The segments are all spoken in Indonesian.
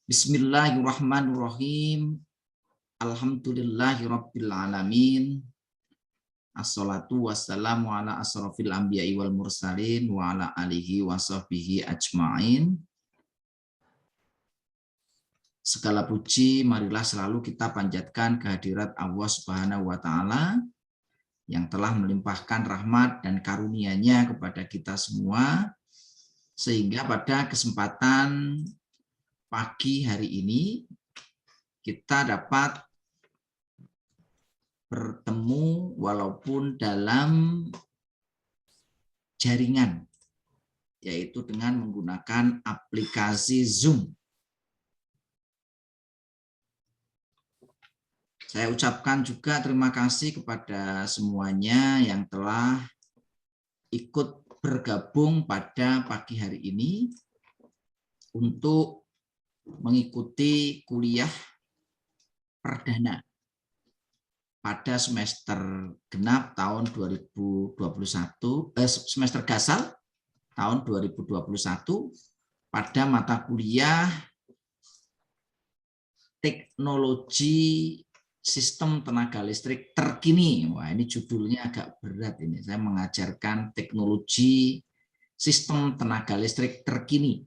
Bismillahirrahmanirrahim. Alhamdulillahirabbil alamin. Assalatu wassalamu ala asrofil anbiya'i wal mursalin wa ala alihi wa sahbihi ajma'in. Segala puji marilah selalu kita panjatkan kehadirat Allah Subhanahu wa taala yang telah melimpahkan rahmat dan karunia-Nya kepada kita semua, sehingga pada kesempatan pagi hari ini kita dapat bertemu walaupun dalam jaringan, yaitu dengan menggunakan aplikasi Zoom. Saya ucapkan juga terima kasih kepada semuanya yang telah ikut bergabung pada pagi hari ini untuk mengikuti kuliah perdana pada semester genap tahun 2021, semester gasal tahun 2021 pada mata kuliah teknologi sistem tenaga listrik terkini. Wah, ini judulnya agak berat ini. Saya mengajarkan teknologi sistem tenaga listrik terkini.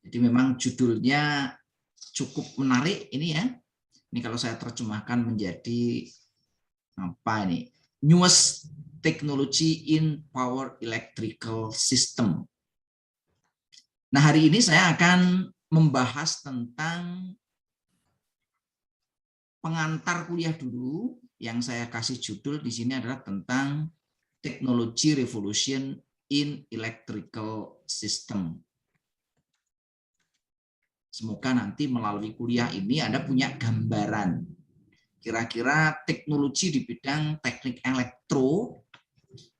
Jadi memang judulnya cukup menarik ini ya. Ini kalau saya terjemahkan menjadi apa ini? Newest Technology in Power Electrical System. Nah, hari ini saya akan membahas tentang pengantar kuliah dulu yang saya kasih judul di sini adalah tentang Technology Revolution in Electrical System. Semoga nanti melalui kuliah ini Anda punya gambaran kira-kira teknologi di bidang teknik elektro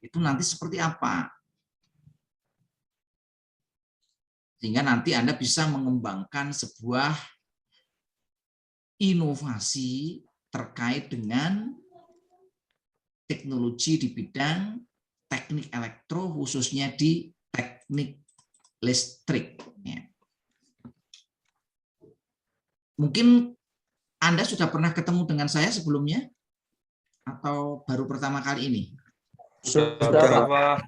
itu nanti seperti apa. Sehingga nanti Anda bisa mengembangkan sebuah inovasi terkait dengan teknologi di bidang teknik elektro, khususnya di teknik listrik. Mungkin Anda sudah pernah ketemu dengan saya sebelumnya atau baru pertama kali ini? Sudah pernah.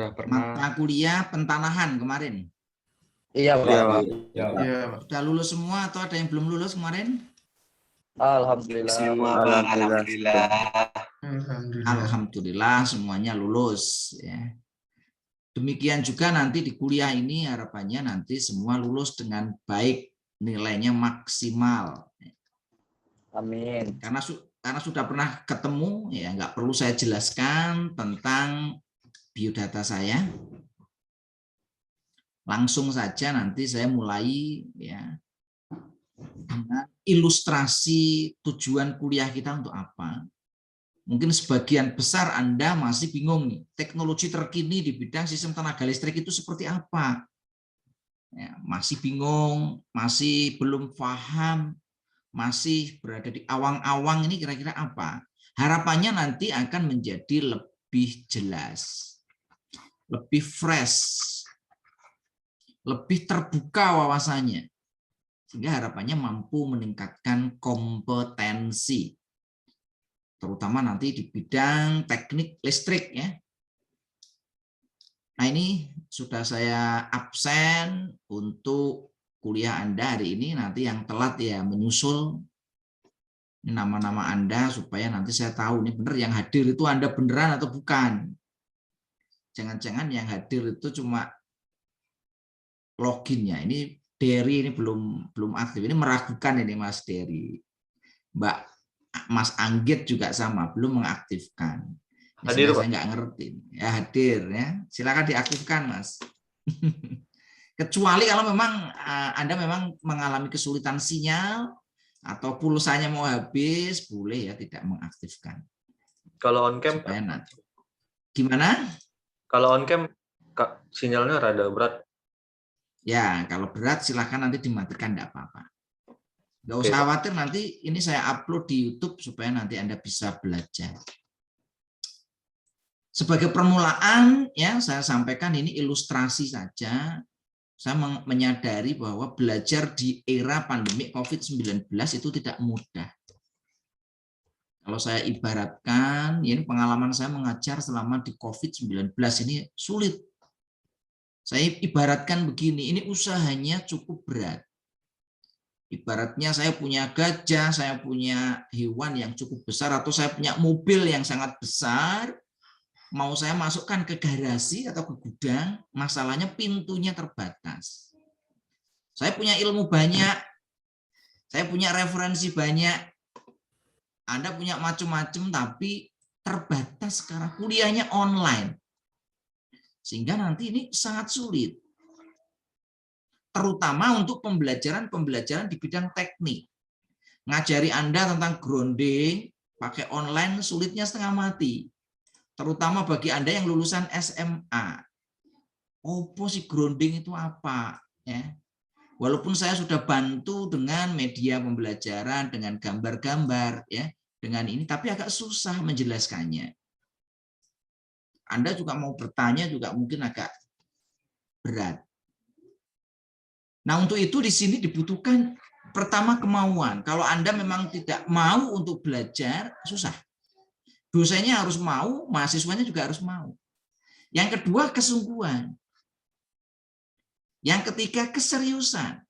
Mata kuliah pentanahan kemarin. Iya, Pak. Sudah lulus semua atau ada yang belum lulus kemarin? Alhamdulillah. Alhamdulillah semuanya lulus ya. Demikian juga nanti di kuliah ini harapannya nanti semua lulus dengan baik, nilainya maksimal. Amin. Karena sudah pernah ketemu ya, nggak perlu saya jelaskan tentang biodata saya. Langsung saja nanti saya mulai ya dengan ilustrasi tujuan kuliah kita untuk apa. Mungkin sebagian besar Anda masih bingung nih, teknologi terkini di bidang sistem tenaga listrik itu seperti apa? Ya, masih bingung, masih belum paham, masih berada di awang-awang, ini kira-kira apa? Harapannya nanti akan menjadi lebih jelas, lebih fresh, lebih terbuka wawasannya, sehingga harapannya mampu meningkatkan kompetensi, terutama nanti di bidang teknik listrik ya. Nah, ini sudah saya absen untuk kuliah Anda hari ini. Nanti yang telat ya menyusul nama-nama Anda supaya nanti saya tahu nih benar yang hadir itu Anda beneran atau bukan. Jangan-jangan yang hadir itu cuma loginnya. Ini Dery ini belum aktif. Ini meragukan ini Mas Dery. Mas Anggit juga sama, belum mengaktifkan. Hadir, saya nggak ngerti. Ya hadir ya. Silakan diaktifkan, Mas. Kecuali kalau memang Anda memang mengalami kesulitan sinyal atau pulsanya mau habis, boleh ya tidak mengaktifkan. Kalau on cam gimana? Kalau on cam sinyalnya rada berat. Ya, kalau berat silakan nanti dimatikan, enggak apa-apa. Nggak usah khawatir, nanti ini saya upload di YouTube supaya nanti Anda bisa belajar. Sebagai permulaan ya saya sampaikan ini ilustrasi saja. Saya menyadari bahwa belajar di era pandemi COVID-19 itu tidak mudah. Kalau saya ibaratkan, ini pengalaman saya mengajar selama di COVID-19 ini sulit. Saya ibaratkan begini, ini usahanya cukup berat. Ibaratnya saya punya gajah, saya punya hewan yang cukup besar, atau saya punya mobil yang sangat besar, mau saya masukkan ke garasi atau ke gudang, masalahnya pintunya terbatas. Saya punya ilmu banyak, saya punya referensi banyak, Anda punya macam-macam, tapi terbatas karena kuliahnya online. Sehingga nanti ini sangat sulit. Terutama untuk pembelajaran di bidang teknik. Ngajari Anda tentang grounding, pakai online sulitnya setengah mati. Terutama bagi Anda yang lulusan SMA. Apa sih grounding itu apa? Ya. Walaupun saya sudah bantu dengan media pembelajaran, dengan gambar-gambar, ya, dengan ini, tapi agak susah menjelaskannya. Anda juga mau bertanya juga mungkin agak berat. Nah, untuk itu di sini dibutuhkan pertama kemauan. Kalau Anda memang tidak mau untuk belajar, susah. Dosennya harus mau, mahasiswanya juga harus mau. Yang kedua, kesungguhan. Yang ketiga, keseriusan.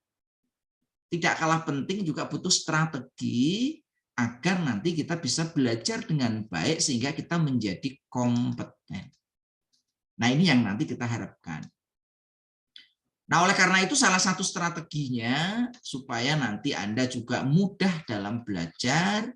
Tidak kalah penting juga butuh strategi agar nanti kita bisa belajar dengan baik sehingga kita menjadi kompeten. Nah, ini yang nanti kita harapkan. Nah, oleh karena itu salah satu strateginya supaya nanti Anda juga mudah dalam belajar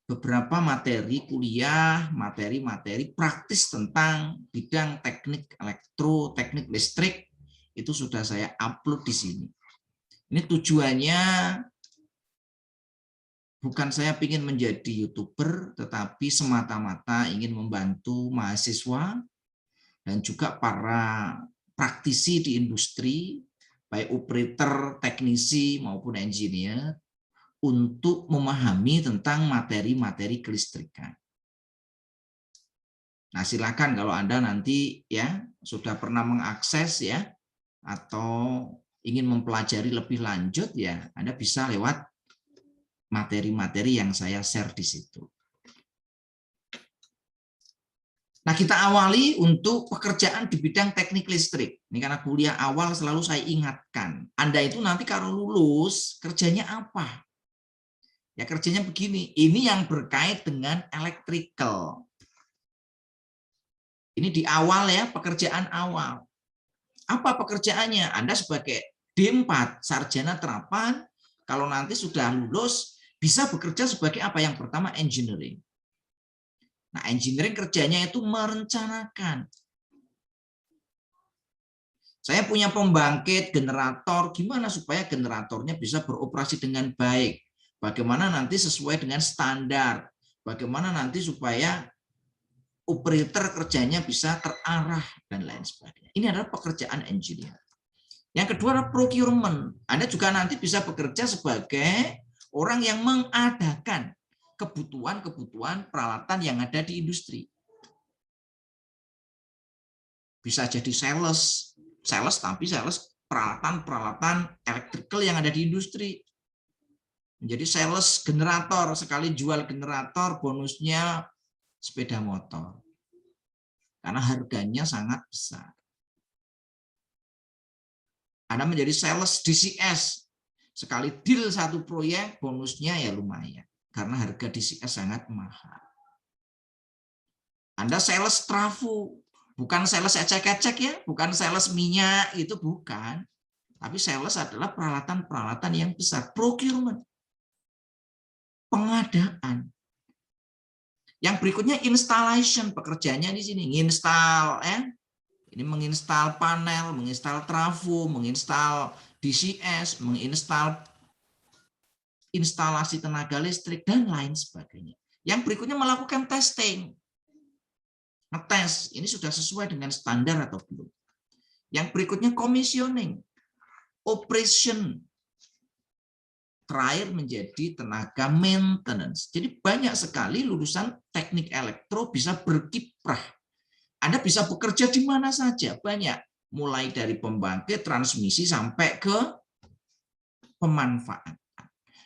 beberapa materi kuliah, materi-materi praktis tentang bidang teknik elektro, teknik listrik, itu sudah saya upload di sini. Ini tujuannya bukan saya ingin menjadi YouTuber, tetapi semata-mata ingin membantu mahasiswa dan juga para praktisi di industri, baik operator, teknisi, maupun engineer, untuk memahami tentang materi-materi kelistrikan. Nah, silakan kalau Anda nanti ya sudah pernah mengakses ya, atau ingin mempelajari lebih lanjut ya, Anda bisa lewat materi-materi yang saya share di situ. Nah, kita awali untuk pekerjaan di bidang teknik listrik. Ini karena kuliah awal selalu saya ingatkan. Anda itu nanti kalau lulus, kerjanya apa? Ya kerjanya begini. Ini yang berkait dengan electrical. Ini di awal ya, pekerjaan awal. Apa pekerjaannya? Anda sebagai D4, sarjana terapan, kalau nanti sudah lulus, bisa bekerja sebagai apa? Yang pertama, engineering. Nah, engineering kerjanya itu merencanakan. Saya punya pembangkit, generator, gimana supaya generatornya bisa beroperasi dengan baik. Bagaimana nanti sesuai dengan standar. Bagaimana nanti supaya operator kerjanya bisa terarah, dan lain sebagainya. Ini adalah pekerjaan engineer. Yang kedua adalah procurement. Anda juga nanti bisa bekerja sebagai orang yang mengadakan kebutuhan-kebutuhan peralatan yang ada di industri. Bisa jadi sales tapi sales peralatan-peralatan elektrikal yang ada di industri. Menjadi sales generator, sekali jual generator bonusnya sepeda motor. Karena harganya sangat besar. Anda menjadi sales DCS, sekali deal satu proyek bonusnya ya lumayan. Karena harga DCS sangat mahal. Anda sales trafo, bukan sales ecek-ecek ya, bukan sales minyak, itu bukan. Tapi sales adalah peralatan-peralatan yang besar, procurement, pengadaan. Yang berikutnya installation, pekerjaannya di sini, nginstal ya. Ini menginstal panel, menginstal trafo, menginstal DCS, menginstal instalasi tenaga listrik, dan lain sebagainya. Yang berikutnya melakukan testing. Ngetes, ini sudah sesuai dengan standar atau belum. Yang berikutnya commissioning, operation. terakhir menjadi tenaga maintenance. Jadi banyak sekali lulusan teknik elektro bisa berkiprah. Anda bisa bekerja di mana saja, banyak. Mulai dari pembangkit, transmisi, sampai ke pemanfaatan.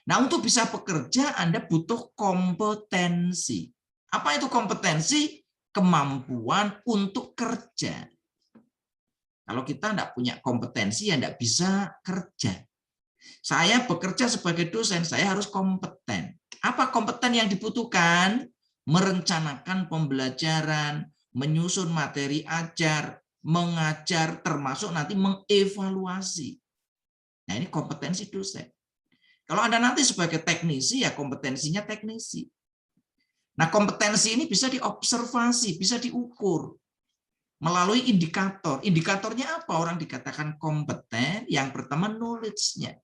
Nah, untuk bisa bekerja, Anda butuh kompetensi. Apa itu kompetensi? Kemampuan untuk kerja. Kalau kita tidak punya kompetensi, ya tidak bisa kerja. Saya bekerja sebagai dosen, saya harus kompeten. Apa kompeten yang dibutuhkan? Merencanakan pembelajaran, menyusun materi ajar, mengajar, termasuk nanti mengevaluasi. Nah, ini kompetensi dosen. Kalau Anda nanti sebagai teknisi, ya kompetensinya teknisi. Nah, kompetensi ini bisa diobservasi, bisa diukur melalui indikator. Indikatornya apa? Orang dikatakan kompeten, yang pertama knowledge-nya,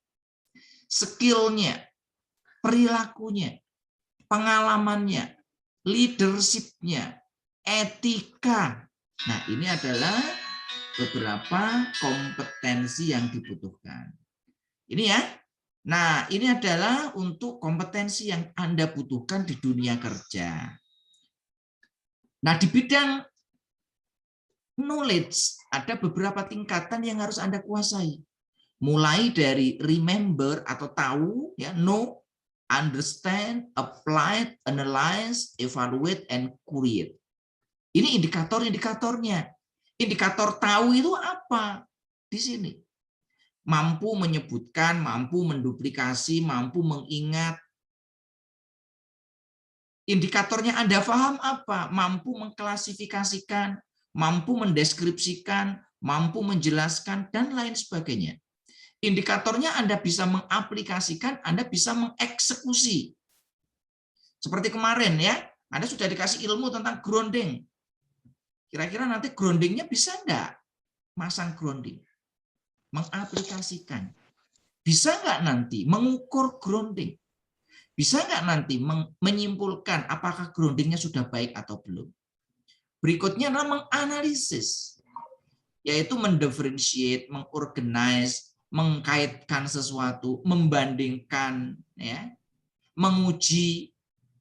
skill-nya, perilakunya, pengalamannya, leadership-nya, etika. Nah, ini adalah beberapa kompetensi yang dibutuhkan. Ini ya. Nah, ini adalah untuk kompetensi yang Anda butuhkan di dunia kerja. Nah, di bidang knowledge ada beberapa tingkatan yang harus Anda kuasai. Mulai dari remember atau tahu, ya, know, understand, apply, analyze, evaluate, and create. Ini indikator-indikatornya. Indikator tahu itu apa? Di sini. Mampu menyebutkan, mampu menduplikasi, mampu mengingat. Indikatornya Anda paham apa? Mampu mengklasifikasikan, mampu mendeskripsikan, mampu menjelaskan, dan lain sebagainya. Indikatornya Anda bisa mengaplikasikan, Anda bisa mengeksekusi. Seperti kemarin ya, Anda sudah dikasih ilmu tentang grounding. Kira-kira nanti groundingnya bisa enggak? Masang grounding. Mengaplikasikan. Bisa enggak nanti mengukur grounding? Bisa enggak nanti menyimpulkan apakah groundingnya sudah baik atau belum? Berikutnya adalah menganalisis, yaitu mendifferentiate, mengorganize, mengkaitkan sesuatu, membandingkan, ya, menguji,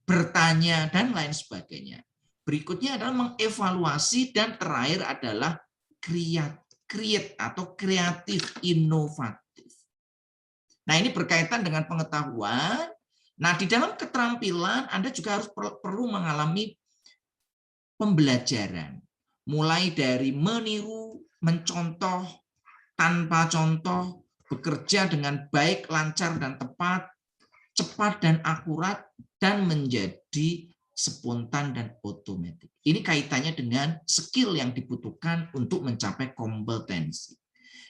bertanya, dan lain sebagainya. Berikutnya adalah mengevaluasi, dan terakhir adalah create atau kreatif, inovatif. Nah, ini berkaitan dengan pengetahuan. Nah, di dalam keterampilan Anda juga harus perlu mengalami pembelajaran. Mulai dari meniru, mencontoh, tanpa contoh, bekerja dengan baik, lancar, dan tepat, cepat dan akurat, dan menjadi spontan dan otomatis. Ini kaitannya dengan skill yang dibutuhkan untuk mencapai kompetensi.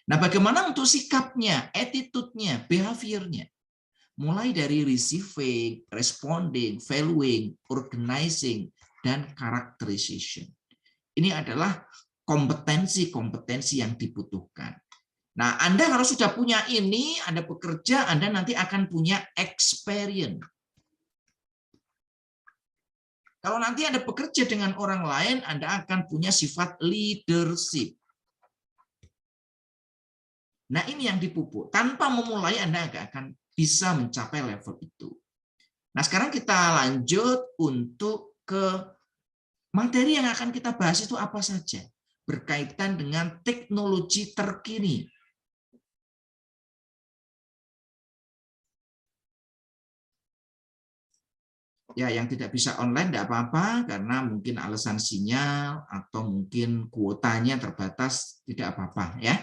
Nah, bagaimana untuk sikapnya, attitude-nya, behavior-nya? Mulai dari receiving, responding, valuing, organizing, dan characterization. Ini adalah kompetensi-kompetensi yang dibutuhkan. Nah, Anda kalau sudah punya ini, Anda bekerja, Anda nanti akan punya experience. Kalau nanti Anda bekerja dengan orang lain, Anda akan punya sifat leadership. Nah, ini yang dipupuk. Tanpa memulai, Anda nggak akan bisa mencapai level itu. Nah, sekarang kita lanjut untuk ke materi yang akan kita bahas itu apa saja. Berkaitan dengan teknologi terkini. Ya, yang tidak bisa online tidak apa-apa, karena mungkin alasan sinyal atau mungkin kuotanya terbatas, tidak apa-apa ya.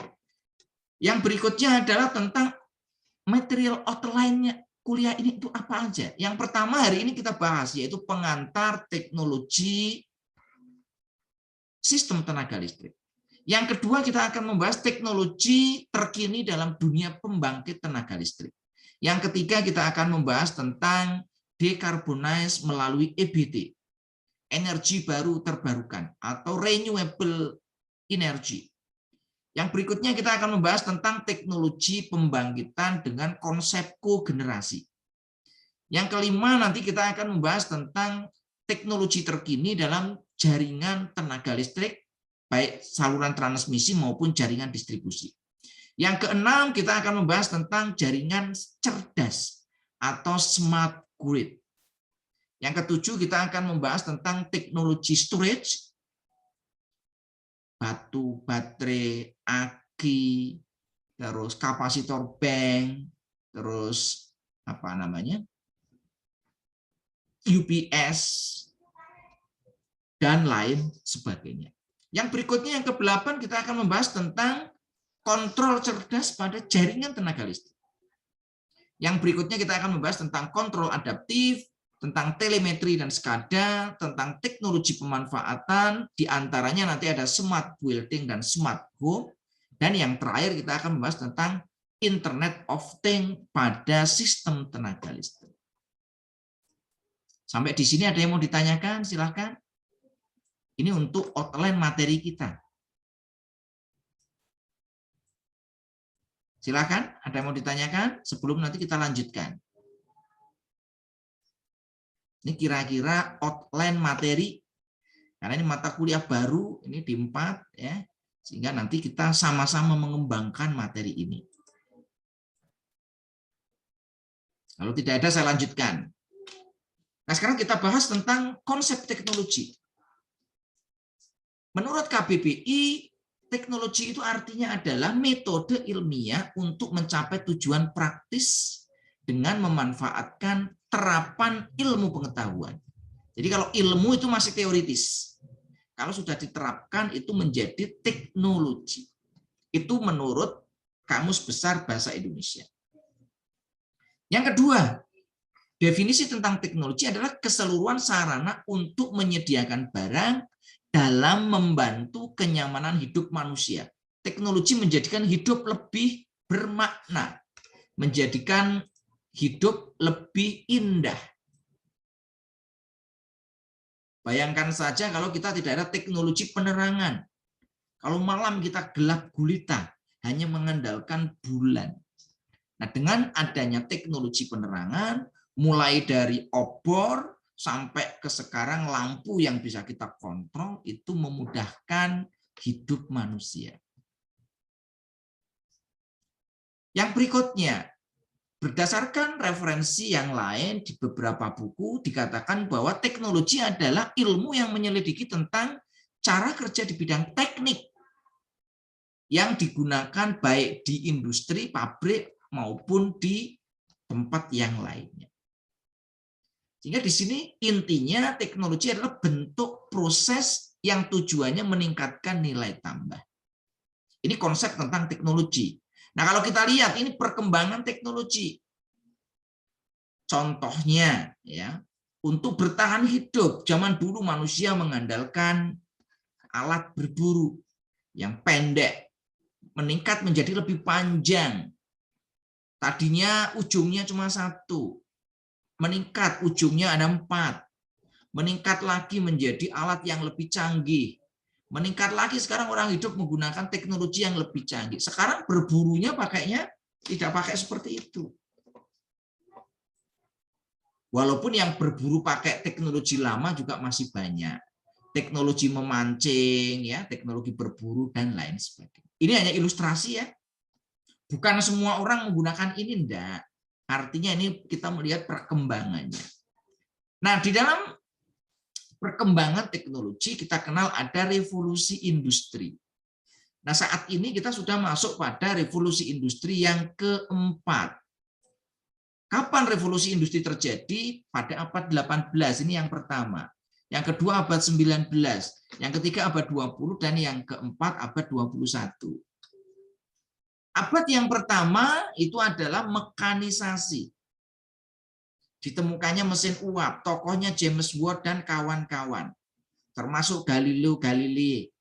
Yang berikutnya adalah tentang material outline-nya kuliah ini itu apa aja. Yang pertama hari ini kita bahas yaitu pengantar teknologi sistem tenaga listrik. Yang kedua kita akan membahas teknologi terkini dalam dunia pembangkit tenaga listrik. Yang ketiga kita akan membahas tentang decarbonize melalui EBT, energi baru terbarukan atau renewable energy. Yang berikutnya kita akan membahas tentang teknologi pembangkitan dengan konsep kogenerasi. Yang kelima nanti kita akan membahas tentang teknologi terkini dalam jaringan tenaga listrik, baik saluran transmisi maupun jaringan distribusi. Yang keenam kita akan membahas tentang jaringan cerdas atau smart grid. Yang ketujuh, kita akan membahas tentang teknologi storage, batu, baterai, aki, terus kapasitor bank, terus apa namanya, UPS, dan lain sebagainya. Yang berikutnya, yang ke-8, kita akan membahas tentang kontrol cerdas pada jaringan tenaga listrik. Yang berikutnya kita akan membahas tentang kontrol adaptif, tentang telemetri dan SCADA, tentang teknologi pemanfaatan, diantaranya nanti ada smart building dan smart home, dan yang terakhir kita akan membahas tentang Internet of Things pada sistem tenaga listrik. Sampai di sini ada yang mau ditanyakan? Silahkan. Ini untuk outline materi kita. Silakan, ada yang mau ditanyakan sebelum nanti kita lanjutkan. Ini kira-kira outline materi, karena ini mata kuliah baru, ini di 4, ya, sehingga nanti kita sama-sama mengembangkan materi ini. Kalau tidak ada, saya lanjutkan. Nah, sekarang kita bahas tentang konsep teknologi. Menurut KBBI, teknologi itu artinya adalah metode ilmiah untuk mencapai tujuan praktis dengan memanfaatkan terapan ilmu pengetahuan. Jadi kalau ilmu itu masih teoritis. Kalau sudah diterapkan itu menjadi teknologi. Itu menurut Kamus Besar Bahasa Indonesia. Yang kedua, definisi tentang teknologi adalah keseluruhan sarana untuk menyediakan barang dalam membantu kenyamanan hidup manusia. Teknologi menjadikan hidup lebih bermakna, menjadikan hidup lebih indah. Bayangkan saja kalau kita tidak ada teknologi penerangan. Kalau malam kita gelap gulita, hanya mengandalkan bulan. Nah, dengan adanya teknologi penerangan, mulai dari obor, sampai ke sekarang lampu yang bisa kita kontrol, itu memudahkan hidup manusia. Yang berikutnya, berdasarkan referensi yang lain di beberapa buku, dikatakan bahwa teknologi adalah ilmu yang menyelidiki tentang cara kerja di bidang teknik yang digunakan baik di industri, pabrik, maupun di tempat yang lainnya. Sehingga di sini intinya teknologi adalah bentuk proses yang tujuannya meningkatkan nilai tambah. Ini konsep tentang teknologi. Nah, kalau kita lihat ini perkembangan teknologi. Contohnya ya, untuk bertahan hidup, zaman dulu manusia mengandalkan alat berburu yang pendek, meningkat menjadi lebih panjang. Tadinya ujungnya cuma 1. Meningkat ujungnya ada 4, meningkat lagi menjadi alat yang lebih canggih, meningkat lagi sekarang orang hidup menggunakan teknologi yang lebih canggih. Sekarang berburunya pakainya tidak pakai seperti itu. Walaupun yang berburu pakai teknologi lama juga masih banyak, teknologi memancing, ya, teknologi berburu dan lain sebagainya. Ini hanya ilustrasi ya, bukan semua orang menggunakan ini, enggak. Artinya ini kita melihat perkembangannya. Nah, di dalam perkembangan teknologi kita kenal ada revolusi industri. Nah, saat ini kita sudah masuk pada revolusi industri yang keempat. Kapan revolusi industri terjadi? Pada abad 18, ini yang pertama. Yang kedua abad 19, yang ketiga abad 20, dan yang keempat abad 21. Abad yang pertama itu adalah mekanisasi. Ditemukannya mesin uap, tokohnya James Watt dan kawan-kawan. Termasuk Galileo Galilei,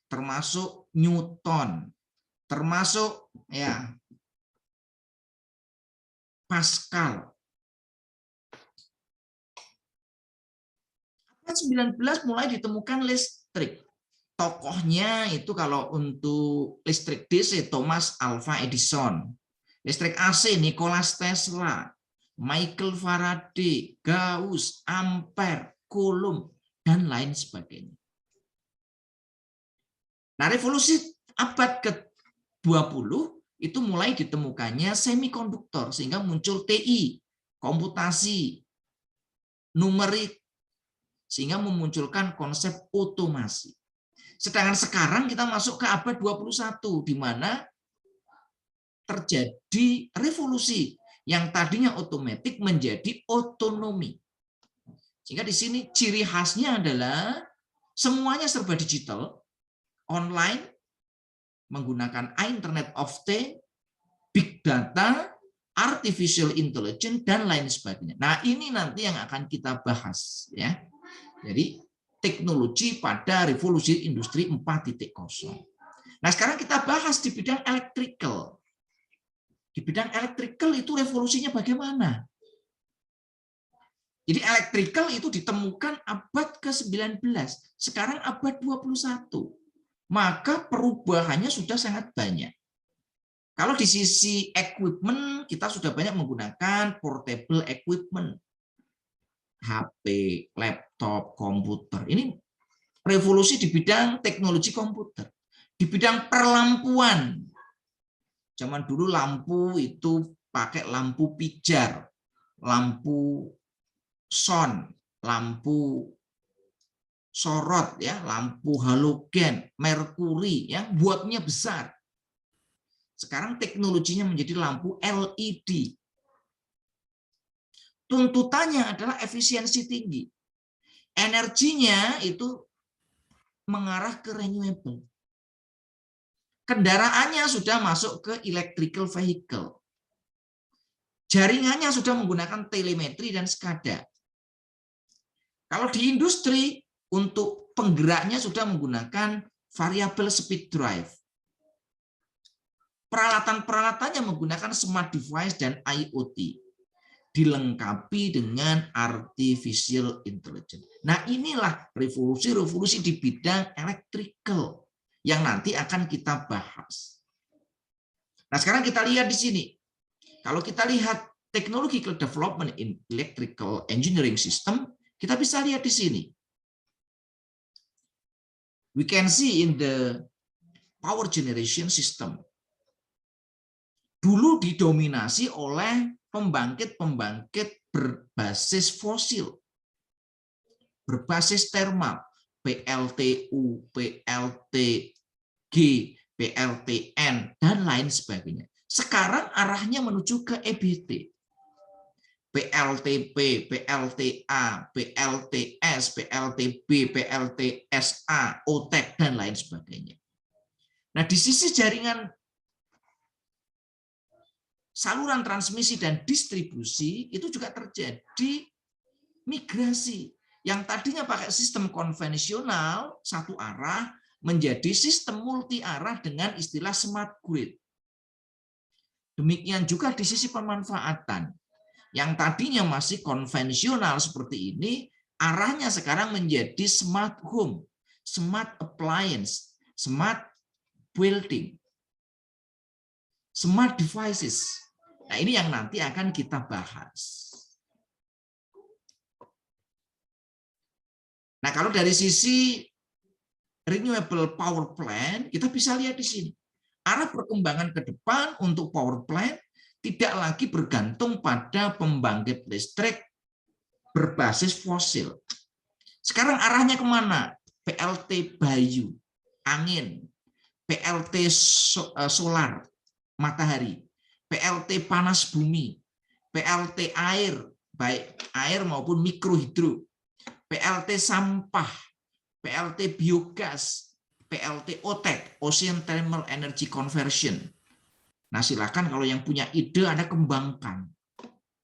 termasuk Newton, termasuk ya Pascal. Abad 19 mulai ditemukan listrik. Tokohnya itu kalau untuk listrik DC Thomas Alva Edison, listrik AC Nikola Tesla, Michael Faraday, Gauss, Ampere, Coulomb, dan lain sebagainya. Nah, revolusi abad ke-20 itu mulai ditemukannya semikonduktor sehingga muncul TI, komputasi, numerik, sehingga memunculkan konsep otomasi. Sedangkan sekarang kita masuk ke abad 21, di mana terjadi revolusi yang tadinya otomatik menjadi otonomi. Sehingga di sini ciri khasnya adalah semuanya serba digital, online, menggunakan Internet of Things, big data, artificial intelligence, dan lain sebagainya. Nah, ini nanti yang akan kita bahas, ya. Jadi teknologi pada revolusi industri 4.0. Nah, sekarang kita bahas di bidang electrical. Di bidang electrical itu revolusinya bagaimana? Jadi electrical itu ditemukan abad ke-19, sekarang abad 21. Maka perubahannya sudah sangat banyak. Kalau di sisi equipment, kita sudah banyak menggunakan portable equipment. HP, laptop, komputer. Ini revolusi di bidang teknologi komputer. Di bidang perlampuan. Zaman dulu lampu itu pakai lampu pijar, lampu son, lampu sorot, ya, lampu halogen, merkuri, yang buatnya besar. Sekarang teknologinya menjadi lampu LED. Tuntutannya adalah efisiensi tinggi. Energinya itu mengarah ke renewable. Kendaraannya sudah masuk ke electrical vehicle. Jaringannya sudah menggunakan telemetri dan SCADA. Kalau di industri, untuk penggeraknya sudah menggunakan variable speed drive. Peralatan-peralatannya menggunakan smart device dan IoT. Dilengkapi dengan artificial intelligence. Nah, inilah revolusi-revolusi di bidang electrical yang nanti akan kita bahas. Nah, sekarang kita lihat di sini. Kalau kita lihat technological development in electrical engineering system, kita bisa lihat di sini. We can see in the power generation system. Dulu didominasi oleh pembangkit-pembangkit berbasis fosil, berbasis termal, PLTU, PLTG, PLTN, dan lain sebagainya. Sekarang arahnya menuju ke EBT. PLTP, PLTA, PLTS, PLTB, PLTSA, OTEC, dan lain sebagainya. Nah, di sisi jaringan saluran transmisi dan distribusi itu juga terjadi migrasi. Yang tadinya pakai sistem konvensional satu arah menjadi sistem multi arah dengan istilah smart grid. Demikian juga di sisi pemanfaatan. Yang tadinya masih konvensional seperti ini, arahnya sekarang menjadi smart home, smart appliance, smart building, smart devices. Nah, ini yang nanti akan kita bahas. Nah, kalau dari sisi renewable power plant, kita bisa lihat di sini. Arah perkembangan ke depan untuk power plant tidak lagi bergantung pada pembangkit listrik berbasis fosil. Sekarang arahnya kemana? PLT bayu, angin, PLT solar, matahari, PLT panas bumi, PLT air, baik air maupun mikrohidro, PLT sampah, PLT biogas, PLT OTEC, Ocean Thermal Energy Conversion. Nah, silakan kalau yang punya ide Anda kembangkan.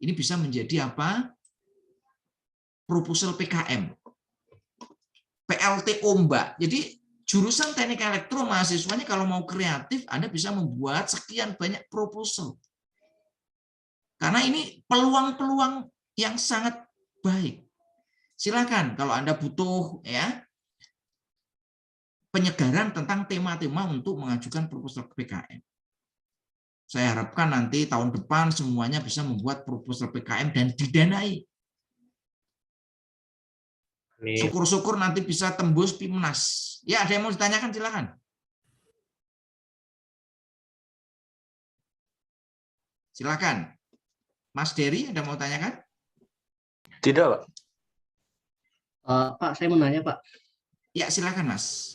Ini bisa menjadi apa? Proposal PKM. PLT ombak. Jadi jurusan teknik elektro mahasiswanya kalau mau kreatif, Anda bisa membuat sekian banyak proposal. Karena ini peluang-peluang yang sangat baik. Silakan kalau Anda butuh ya penyegaran tentang tema-tema untuk mengajukan proposal ke PKM. Saya harapkan nanti tahun depan semuanya bisa membuat proposal PKM dan didanai. Syukur-syukur nanti bisa tembus PIMNAS. Ya, ada yang mau ditanyakan, silakan. Silakan. Mas Dery, ada mau tanyakan? Tidak, Pak. Pak, saya mau nanya, Pak. Ya, silakan, Mas.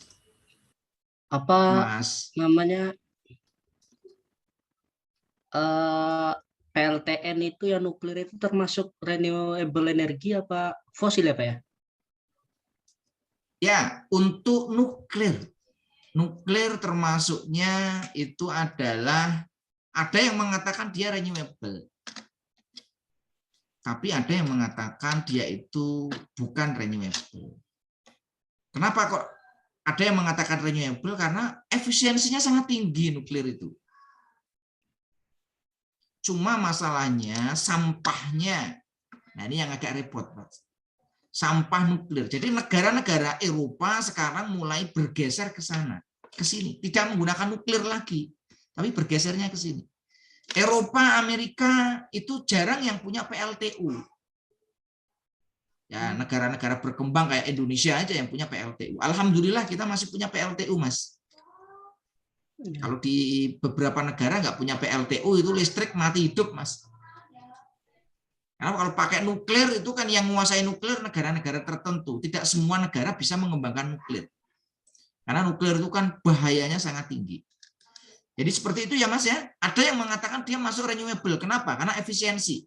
Apa Mas, namanya PLTN itu yang nuklir itu termasuk renewable energy apa fosil ya, Pak ya? ya, untuk nuklir termasuknya itu adalah, ada yang mengatakan dia renewable, tapi ada yang mengatakan dia itu bukan renewable. Kenapa kok ada yang mengatakan renewable? Karena efisiensinya sangat tinggi nuklir itu. Cuma masalahnya sampahnya. Nah, ini yang agak repot, Pak. Sampah nuklir. Jadi negara-negara Eropa sekarang mulai bergeser ke sana, ke sini. Tidak menggunakan nuklir lagi, tapi bergesernya ke sini. Eropa, Amerika itu jarang yang punya PLTU. Ya, negara-negara berkembang kayak Indonesia aja yang punya PLTU. Alhamdulillah kita masih punya PLTU, Mas. Kalau di beberapa negara nggak punya PLTU itu listrik mati hidup, Mas. Karena kalau pakai nuklir itu kan yang menguasai nuklir negara-negara tertentu. Tidak semua negara bisa mengembangkan nuklir. Karena nuklir itu kan bahayanya sangat tinggi. Jadi seperti itu ya, Mas ya. Ada yang mengatakan dia masuk renewable. Kenapa? Karena efisiensi.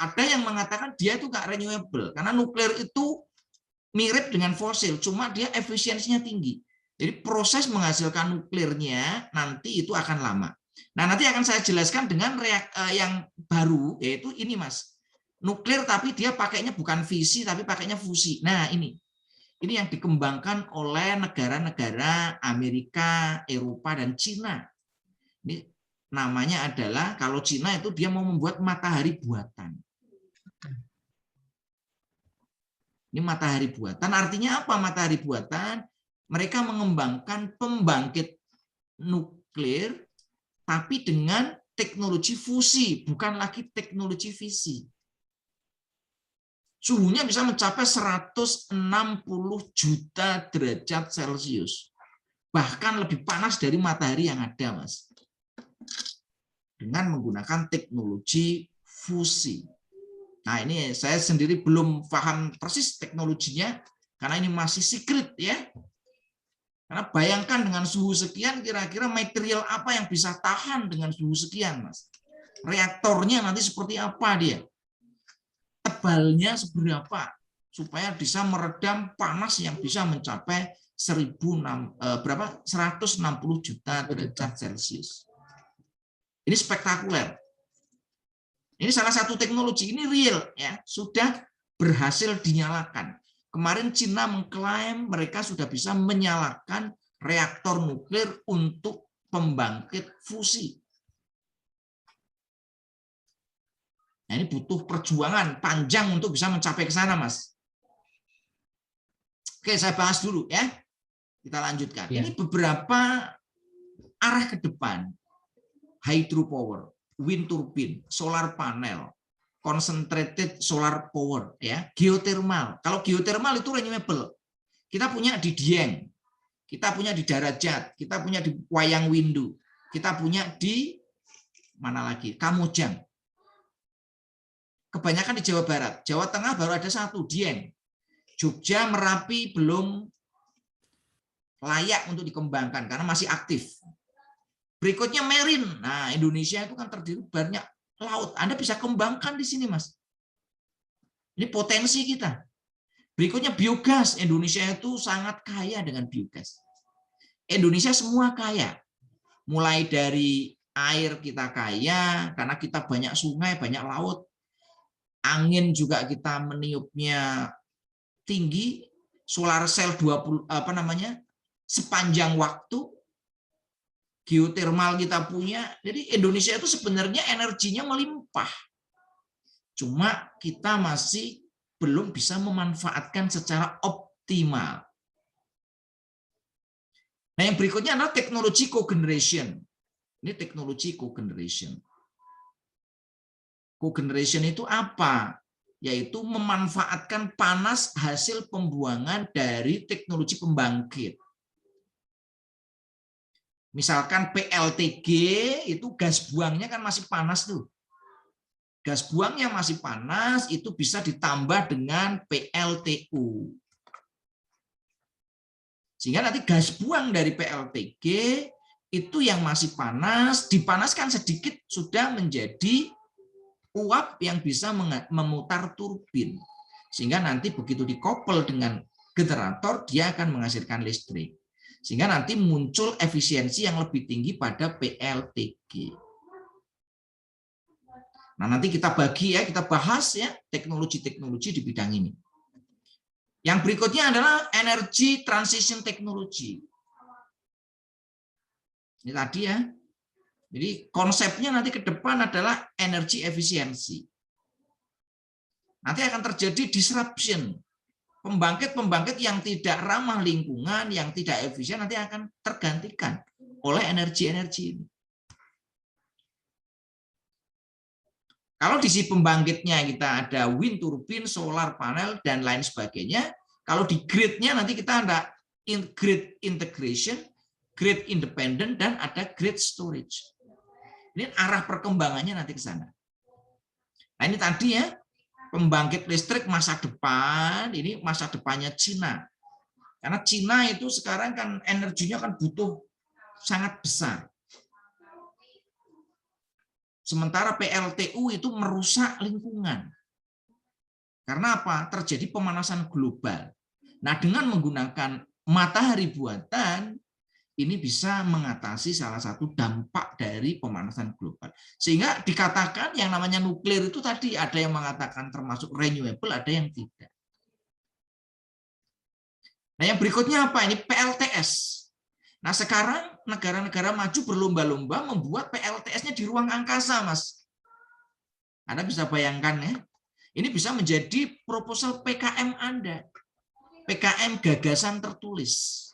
Ada yang mengatakan dia itu nggak renewable. Karena nuklir itu mirip dengan fosil, cuma dia efisiensinya tinggi. Jadi proses menghasilkan nuklirnya nanti itu akan lama. Nah, nanti akan saya jelaskan dengan yang baru, yaitu ini, Mas. Nuklir tapi dia pakainya bukan fisi, tapi pakainya fusi. Nah, ini yang dikembangkan oleh negara-negara Amerika, Eropa, dan Cina. Ini namanya adalah, kalau Cina itu dia mau membuat matahari buatan. Ini matahari buatan, artinya apa matahari buatan? Mereka mengembangkan pembangkit nuklir, tapi dengan teknologi fusi, bukan lagi teknologi fisi. Suhunya bisa mencapai 160 juta derajat Celcius. Bahkan lebih panas dari matahari yang ada, Mas. Dengan menggunakan teknologi fusi. Nah, ini saya sendiri belum paham persis teknologinya, karena ini masih secret ya. Karena bayangkan dengan suhu sekian, kira-kira material apa yang bisa tahan dengan suhu sekian, Mas? Reaktornya nanti seperti apa dia? Tebalnya seberapa? Supaya bisa meredam panas yang bisa mencapai 160 juta derajat Celcius. Ini spektakuler. Ini salah satu teknologi, ini real ya, sudah berhasil dinyalakan. Kemarin Cina mengklaim mereka sudah bisa menyalakan reaktor nuklir untuk pembangkit fusi. Nah, ini butuh perjuangan panjang untuk bisa mencapai ke sana, Mas. Oke, saya bahas dulu ya. Kita lanjutkan. Ya. Ini beberapa arah ke depan. Hydropower, wind turbine, solar panel, concentrated solar power, ya, geothermal. Kalau geothermal itu renewable. Kita punya di Dieng, kita punya di Darajat, kita punya di Wayang Windu, kita punya di mana lagi? Kamojang. Kebanyakan di Jawa Barat. Jawa Tengah baru ada satu, Dieng. Jogja, Merapi belum layak untuk dikembangkan karena masih aktif. Berikutnya marine. Nah, Indonesia itu kan terdiri banyak laut. Anda bisa kembangkan di sini, Mas. Ini potensi kita. Berikutnya biogas. Indonesia itu sangat kaya dengan biogas. Indonesia semua kaya. Mulai dari air kita kaya, karena kita banyak sungai, banyak laut. Angin juga kita meniupnya tinggi. Solar cell 20 sepanjang waktu. Geotermal kita punya. Jadi Indonesia itu sebenarnya energinya melimpah. Cuma kita masih belum bisa memanfaatkan secara optimal. Nah, yang berikutnya adalah teknologi cogeneration. Ini teknologi cogeneration. Cogeneration itu apa? Yaitu memanfaatkan panas hasil pembuangan dari teknologi pembangkit. Misalkan PLTG itu gas buangnya kan masih panas tuh. gas buangnya masih panas, itu bisa ditambah dengan PLTU. Sehingga nanti gas buang dari PLTG itu yang masih panas, dipanaskan sedikit sudah menjadi uap yang bisa memutar turbin. Sehingga nanti begitu dikoppel dengan generator, dia akan menghasilkan listrik. Sehingga nanti muncul efisiensi yang lebih tinggi pada PLTG. Nah, nanti kita bagi ya, kita bahas ya teknologi-teknologi di bidang ini. Yang berikutnya adalah energy transition technology. Ini tadi ya. Jadi konsepnya nanti ke depan adalah energi efisiensi. Nanti akan terjadi disruption. Pembangkit-pembangkit yang tidak ramah lingkungan, yang tidak efisien nanti akan tergantikan oleh energi-energi ini. Kalau di sisi pembangkitnya kita ada wind turbine, solar panel, dan lain sebagainya. Kalau di grid-nya nanti kita ada grid integration, grid independent, dan ada grid storage. Ini arah perkembangannya nanti ke sana. Nah ini tadi ya, pembangkit listrik masa depan, ini masa depannya Cina. Karena Cina itu sekarang kan energinya kan butuh sangat besar. Sementara PLTU itu merusak lingkungan. Karena apa? Terjadi pemanasan global. Nah, dengan menggunakan matahari buatan, ini bisa mengatasi salah satu dampak dari pemanasan global. Sehingga dikatakan yang namanya nuklir itu tadi ada yang mengatakan termasuk renewable, ada yang tidak. Nah, yang berikutnya apa? Ini PLTS. Nah, sekarang negara-negara maju berlomba-lomba membuat PLTS-nya di ruang angkasa, Mas. Anda bisa bayangkan ya. Ini bisa menjadi proposal PKM Anda. PKM gagasan tertulis.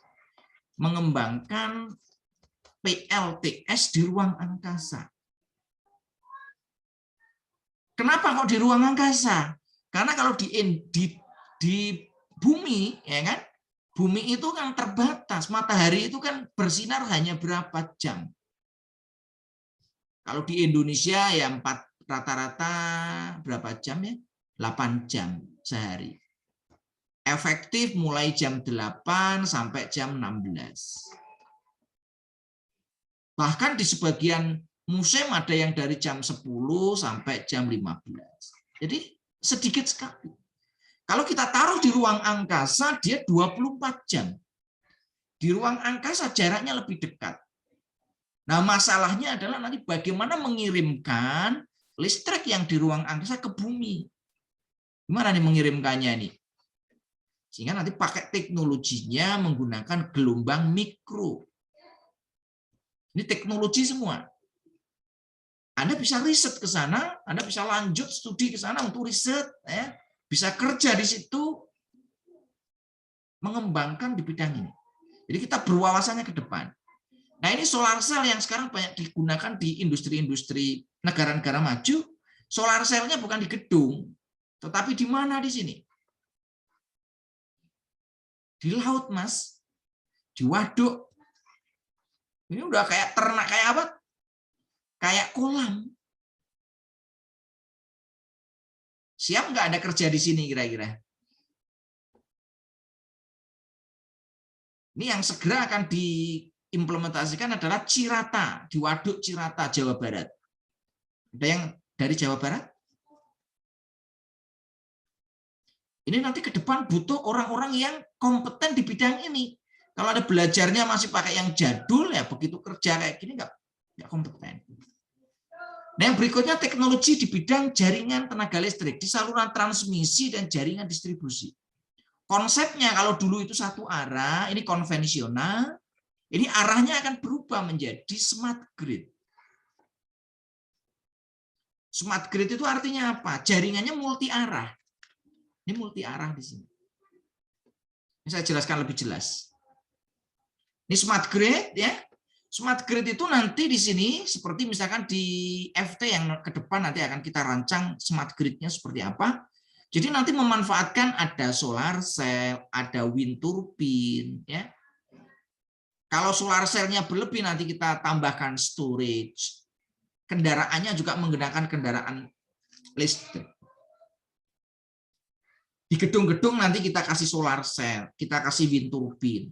Mengembangkan PLTS di ruang angkasa. Kenapa kok di ruang angkasa? Karena kalau di bumi, ya kan? Bumi itu kan terbatas, matahari itu kan bersinar hanya berapa jam. Kalau di Indonesia ya rata-rata berapa jam ya? 8 jam sehari. Efektif mulai jam 8 sampai jam 16. Bahkan di sebagian musim ada yang dari jam 10 sampai jam 15. Jadi sedikit sekali. Kalau kita taruh di ruang angkasa, dia 24 jam. Di ruang angkasa jaraknya lebih dekat. Nah, masalahnya adalah nanti bagaimana mengirimkan listrik yang di ruang angkasa ke bumi. Gimana nih mengirimkannya nih? Sehingga nanti pakai teknologinya menggunakan gelombang mikro. Ini teknologi semua. Anda bisa riset ke sana, Anda bisa lanjut studi ke sana untuk riset, ya. Bisa kerja di situ, mengembangkan di bidang ini. Jadi kita berwawasannya ke depan. Nah ini solar cell yang sekarang banyak digunakan di industri-industri negara-negara maju. Solar cell-nya bukan di gedung, tetapi di mana di sini? Di laut, Mas. Di waduk. Ini udah kayak ternak, kayak apa? Kayak kolam. Siap nggak Anda kerja di sini kira-kira? Ini yang segera akan diimplementasikan adalah Cirata, di Waduk Cirata, Jawa Barat. Ada yang dari Jawa Barat? Ini nanti ke depan butuh orang-orang yang kompeten di bidang ini. Kalau ada belajarnya masih pakai yang jadul, ya begitu kerja kayak gini nggak kompeten. Nah, yang berikutnya teknologi di bidang jaringan tenaga listrik, di saluran transmisi dan jaringan distribusi. Konsepnya kalau dulu itu satu arah, ini konvensional, ini arahnya akan berubah menjadi smart grid. Smart grid itu artinya apa? Jaringannya multi arah. Ini multi arah di sini. Ini saya jelaskan lebih jelas. Ini smart grid ya. Smart grid itu nanti di sini seperti misalkan di FT yang ke depan nanti akan kita rancang smart grid-nya seperti apa. Jadi nanti memanfaatkan ada solar cell, ada wind turbine ya. Kalau solar cell-nya berlebih nanti kita tambahkan storage. Kendaraannya juga menggunakan kendaraan listrik. Di gedung-gedung nanti kita kasih solar cell, kita kasih wind turbine.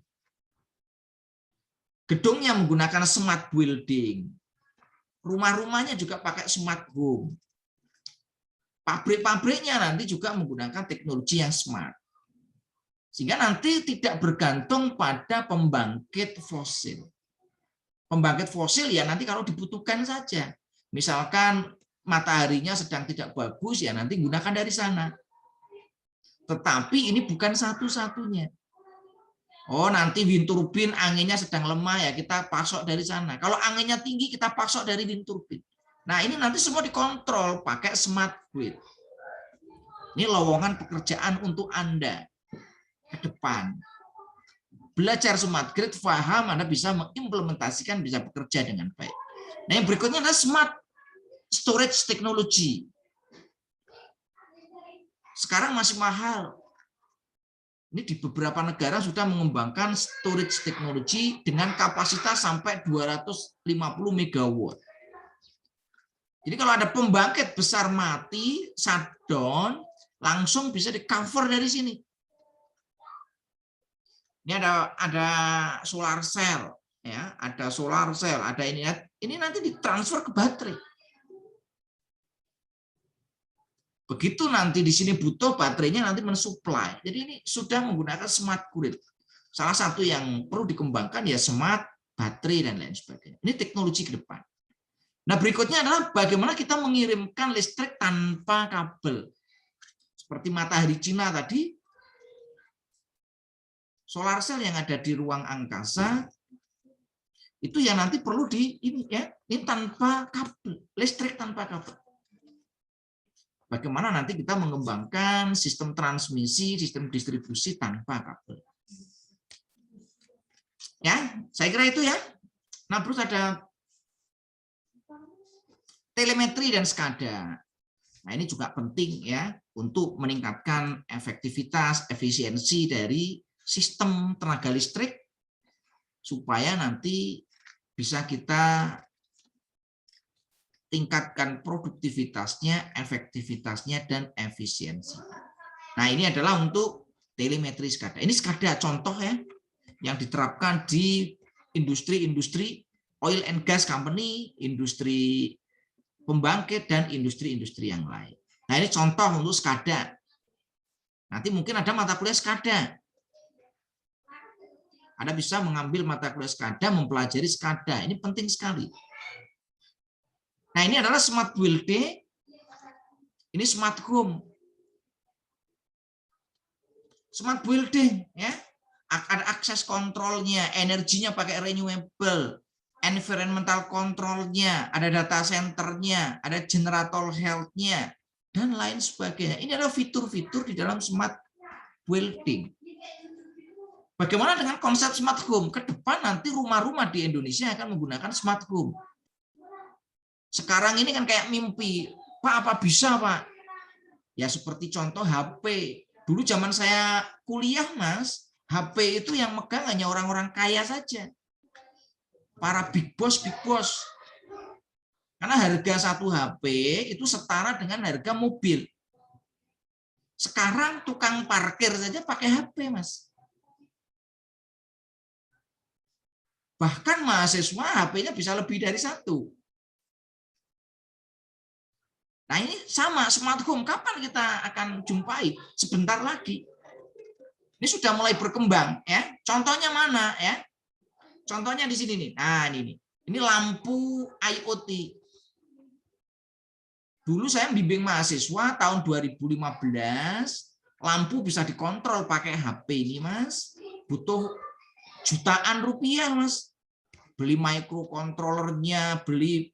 Gedungnya menggunakan smart building. Rumah-rumahnya juga pakai smart home. Pabrik-pabriknya nanti juga menggunakan teknologi yang smart. Sehingga nanti tidak bergantung pada pembangkit fosil. Pembangkit fosil ya nanti kalau dibutuhkan saja. Misalkan mataharinya sedang tidak bagus, ya nanti gunakan dari sana. Tetapi ini bukan satu-satunya. Oh, nanti wind turbine anginnya sedang lemah, ya kita pasok dari sana. Kalau anginnya tinggi, kita pasok dari wind turbine. Nah, ini nanti semua dikontrol pakai smart grid. Ini lowongan pekerjaan untuk Anda ke depan. Belajar smart grid, paham, Anda bisa mengimplementasikan, bisa bekerja dengan baik. Nah, yang berikutnya adalah smart storage technology. Sekarang masih mahal. Ini di beberapa negara sudah mengembangkan storage technology dengan kapasitas sampai 250 megawatt. Jadi kalau ada pembangkit besar mati, shutdown, langsung bisa di-cover dari sini. Ini ada solar cell, ya, ada solar cell, ada ini nanti ditransfer ke baterai. Begitu nanti di sini butuh, baterainya nanti mensuplai. Jadi ini sudah menggunakan smart grid. Salah satu yang perlu dikembangkan ya smart baterai dan lain sebagainya. Ini teknologi ke depan. Nah, berikutnya adalah bagaimana kita mengirimkan listrik tanpa kabel. Seperti matahari Cina tadi, solar cell yang ada di ruang angkasa itu yang nanti perlu ini tanpa kabel, listrik tanpa kabel. Bagaimana nanti kita mengembangkan sistem transmisi, sistem distribusi tanpa kabel. Ya, saya kira itu ya. Nah, terus ada telemetri dan SCADA. Nah, ini juga penting ya untuk meningkatkan efektivitas, efisiensi dari sistem tenaga listrik supaya nanti bisa kita tingkatkan produktivitasnya, efektivitasnya, dan efisiensi. Nah, ini adalah untuk telemetri SCADA. Ini SCADA contoh ya, yang diterapkan di industri-industri oil and gas company, industri pembangkit, dan industri-industri yang lain. Nah, ini contoh untuk SCADA. Nanti mungkin ada mata kuliah SCADA. Anda bisa mengambil mata kuliah SCADA, mempelajari SCADA. Ini penting sekali. Nah, ini adalah smart building, ini smart home. Smart building, ya, ada akses kontrolnya, energinya pakai renewable, environmental kontrolnya, ada data centernya, ada generator health-nya, dan lain sebagainya. Ini adalah fitur-fitur di dalam smart building. Bagaimana dengan konsep smart home? Ke depan nanti rumah-rumah di Indonesia akan menggunakan smart home. Sekarang ini kan kayak mimpi, Pak, apa bisa, Pak? Ya seperti contoh HP. Dulu zaman saya kuliah, Mas, HP itu yang megang hanya orang-orang kaya saja. Para big boss, big boss. Karena harga satu HP itu setara dengan harga mobil. Sekarang tukang parkir saja pakai HP, Mas. Bahkan mahasiswa HP-nya bisa lebih dari satu. Nah, ini sama smart home. Kapan kita akan jumpai? Sebentar lagi. Ini sudah mulai berkembang, ya. Contohnya mana, ya? Contohnya di sini nih. Nah, ini lampu IoT. Dulu saya bimbing mahasiswa tahun 2015, lampu bisa dikontrol pakai HP ini, Mas. Butuh jutaan rupiah, Mas. Beli microcontrollernya, beli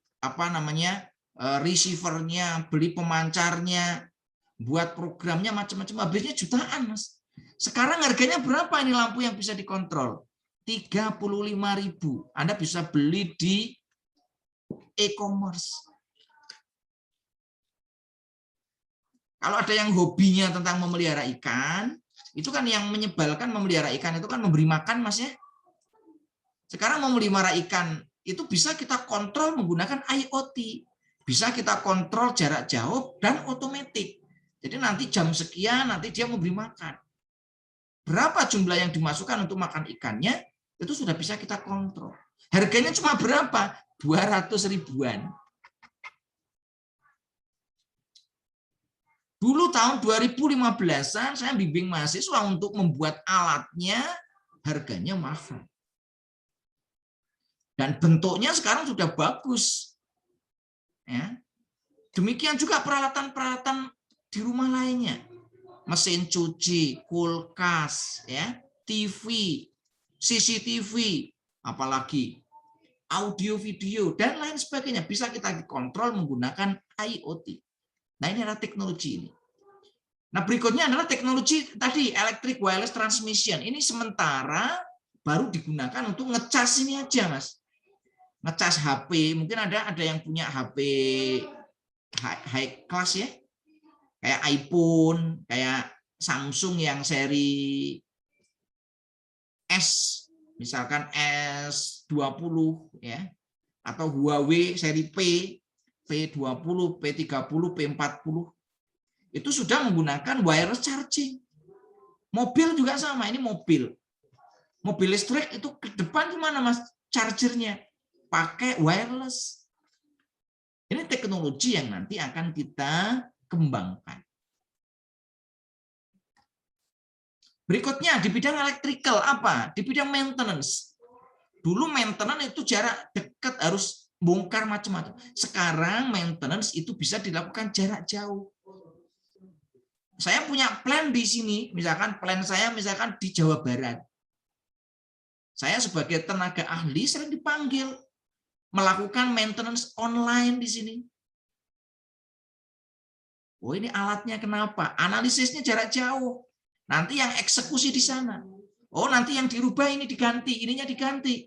receivernya, beli pemancarnya, buat programnya macam-macam, habisnya jutaan, Mas. Sekarang harganya berapa ini lampu yang bisa dikontrol? 35.000. Anda bisa beli di e-commerce. Kalau ada yang hobinya tentang memelihara ikan, itu kan yang menyebalkan memelihara ikan itu kan memberi makan, Mas ya. Sekarang memelihara ikan itu bisa kita kontrol menggunakan IoT. Bisa kita kontrol jarak jauh dan otomatis. Jadi nanti jam sekian nanti dia memberi makan. Berapa jumlah yang dimasukkan untuk makan ikannya, itu sudah bisa kita kontrol. Harganya cuma berapa? 200 ribuan. Dulu tahun 2015-an saya bimbing mahasiswa untuk membuat alatnya, harganya mahal. Dan bentuknya sekarang sudah bagus. Ya. Demikian juga peralatan-peralatan di rumah lainnya. Mesin cuci, kulkas, ya, TV, CCTV, apalagi audio video dan lain sebagainya bisa kita kontrol menggunakan IoT. Nah, ini adalah teknologi ini. Nah, berikutnya adalah teknologi tadi electric wireless transmission. Ini sementara baru digunakan untuk ngecas ini aja, Mas. Ngecas HP, mungkin ada yang punya HP high class ya. Kayak iPhone, kayak Samsung yang seri S, misalkan S20 ya, atau Huawei seri P20, P30, P40. Itu sudah menggunakan wireless charging. Mobil juga sama, ini mobil. Mobil listrik itu ke depan gimana Mas chargernya? Pakai wireless. Ini teknologi yang nanti akan kita kembangkan. Berikutnya di bidang electrical apa? Di bidang maintenance. Dulu maintenance itu jarak dekat harus bongkar macam-macam. Sekarang maintenance itu bisa dilakukan jarak jauh. Saya punya plan di sini, misalkan plan saya misalkan di Jawa Barat. Saya sebagai tenaga ahli sering dipanggil melakukan maintenance online di sini. Oh, ini alatnya kenapa? Analisisnya jarak jauh. Nanti yang eksekusi di sana. Oh, nanti yang dirubah ini diganti, ininya diganti.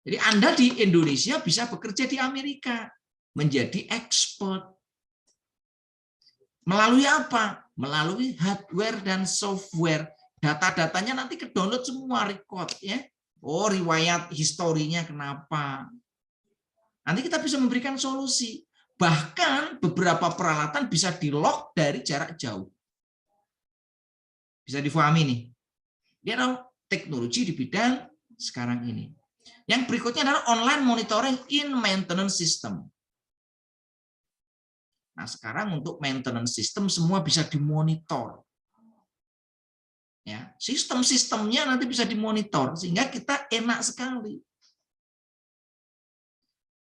Jadi Anda di Indonesia bisa bekerja di Amerika, menjadi expert. Melalui apa? Melalui hardware dan software. Data-datanya nanti ke-download semua, record ya. Oh, riwayat historinya kenapa? Nanti kita bisa memberikan solusi. Bahkan beberapa peralatan bisa di-lock dari jarak jauh. Bisa difahami nih. Dia adalah teknologi di bidang sekarang ini. Yang berikutnya adalah online monitoring in maintenance system. Nah, sekarang untuk maintenance system semua bisa dimonitor. Ya, sistem-sistemnya nanti bisa dimonitor sehingga kita enak sekali.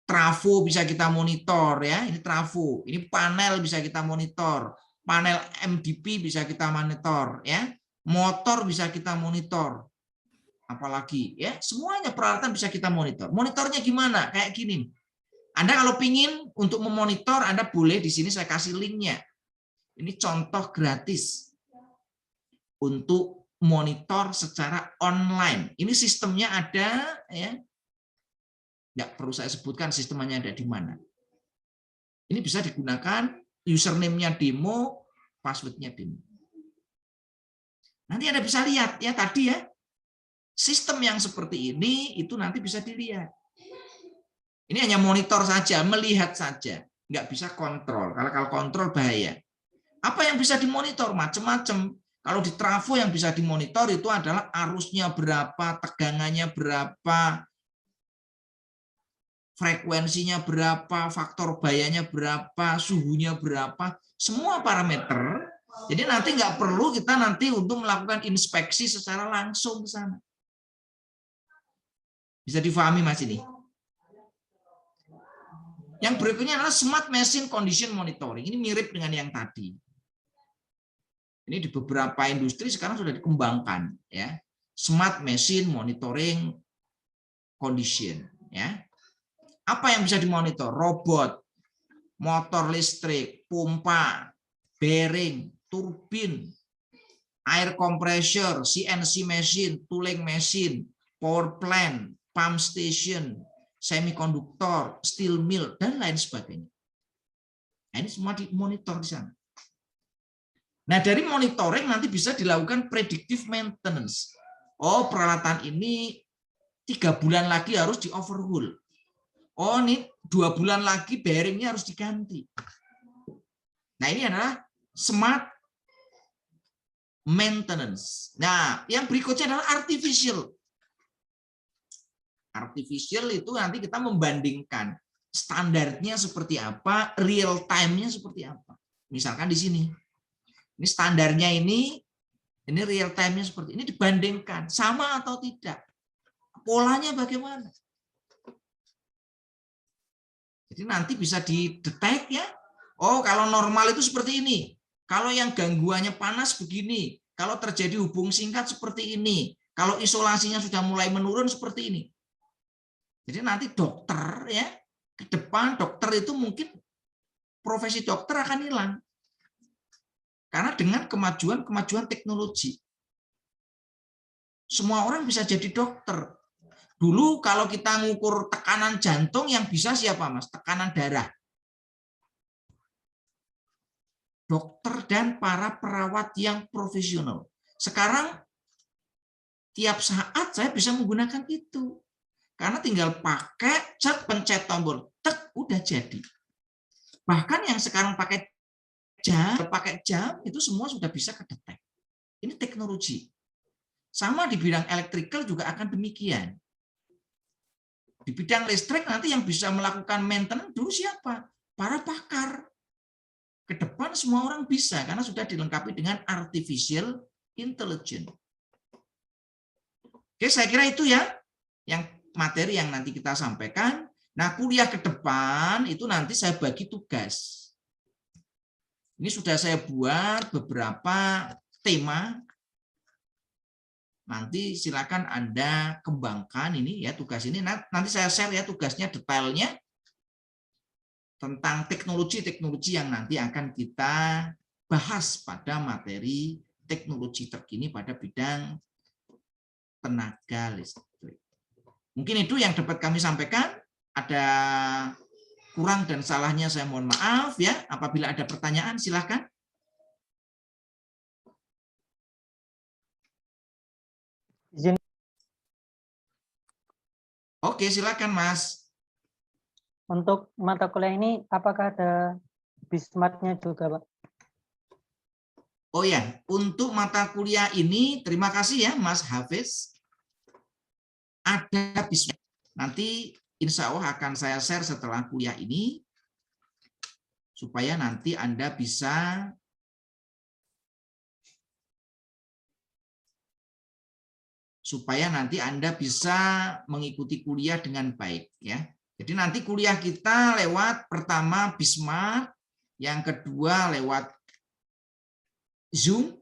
Trafo bisa kita monitor ya, ini trafo, ini panel bisa kita monitor, panel MDP bisa kita monitor ya, motor bisa kita monitor. Apalagi ya, semuanya peralatan bisa kita monitor. Monitornya gimana? Kayak gini. Anda kalau pingin untuk memonitor, Anda boleh di sini saya kasih linknya. Ini contoh gratis untuk monitor secara online. Ini sistemnya ada ya. Nggak perlu saya sebutkan sistemnya ada di mana. Ini bisa digunakan username-nya demo, password-nya demo. Nanti Anda bisa lihat ya tadi ya. Sistem yang seperti ini itu nanti bisa dilihat. Ini hanya monitor saja, melihat saja, nggak bisa kontrol. Kalau kontrol bahaya. Apa yang bisa dimonitor? Macam-macam. Kalau di trafo yang bisa dimonitor itu adalah arusnya berapa, tegangannya berapa, frekuensinya berapa, faktor bayanya berapa, suhunya berapa, semua parameter. Jadi nanti nggak perlu kita nanti untuk melakukan inspeksi secara langsung ke sana. Bisa difahami Mas ini? Yang berikutnya adalah Smart Machine Condition Monitoring. Ini mirip dengan yang tadi. Ini di beberapa industri sekarang sudah dikembangkan, ya. Smart Machine Monitoring Condition, ya. Apa yang bisa dimonitor? Robot, motor listrik, pompa, bearing, turbin, air compressor, CNC machine, tooling machine, power plant, pump station, semikonduktor, steel mill, dan lain sebagainya. Nah, ini semua dimonitor di sana. Nah, dari monitoring nanti bisa dilakukan predictive maintenance. Oh, peralatan ini 3 bulan lagi harus di overhaul. Oh, ini 2 bulan lagi bearingnya harus diganti. Nah, ini adalah smart maintenance. Nah, yang berikutnya adalah artificial. Artificial itu nanti kita membandingkan standarnya seperti apa, real time-nya seperti apa. Misalkan di sini. Ini standarnya ini real time-nya seperti ini, dibandingkan sama atau tidak. Polanya bagaimana? Jadi nanti bisa didetek ya. Oh, kalau normal itu seperti ini. Kalau yang gangguannya panas begini. Kalau terjadi hubung singkat seperti ini. Kalau isolasinya sudah mulai menurun seperti ini. Jadi nanti dokter ya, ke depan dokter itu mungkin profesi dokter akan hilang. Karena dengan kemajuan teknologi. Semua orang bisa jadi dokter. Dulu kalau kita ngukur tekanan jantung yang bisa siapa, Mas? Tekanan darah. Dokter dan para perawat yang profesional. Sekarang tiap saat saya bisa menggunakan itu. Karena tinggal pakai pencet tombol, tek, udah jadi. Bahkan yang sekarang pakai jam itu semua sudah bisa kedetek. Ini teknologi. Sama di bidang elektrikal juga akan demikian. Di bidang listrik nanti yang bisa melakukan maintenance dulu siapa? Para pakar. Ke depan semua orang bisa karena sudah dilengkapi dengan artificial intelligence. Oke, saya kira itu ya yang materi yang nanti kita sampaikan. Nah, kuliah ke depan itu nanti saya bagi tugas. Ini sudah saya buat beberapa tema. Nanti silakan Anda kembangkan ini ya tugas ini. Nanti saya share ya tugasnya detailnya tentang teknologi-teknologi yang nanti akan kita bahas pada materi teknologi terkini pada bidang tenaga listrik. Mungkin itu yang dapat kami sampaikan. Ada kurang dan salahnya saya mohon maaf ya. Apabila ada pertanyaan silakan. Izin. Oke, silakan Mas. Untuk mata kuliah ini apakah ada Bismart-nya juga, Pak? Oh ya, untuk mata kuliah ini terima kasih ya Mas Hafiz. Ada Bismart. Nanti insya Allah akan saya share setelah kuliah ini supaya nanti Anda bisa mengikuti kuliah dengan baik ya. Jadi nanti kuliah kita lewat pertama Bismart, yang kedua lewat Zoom,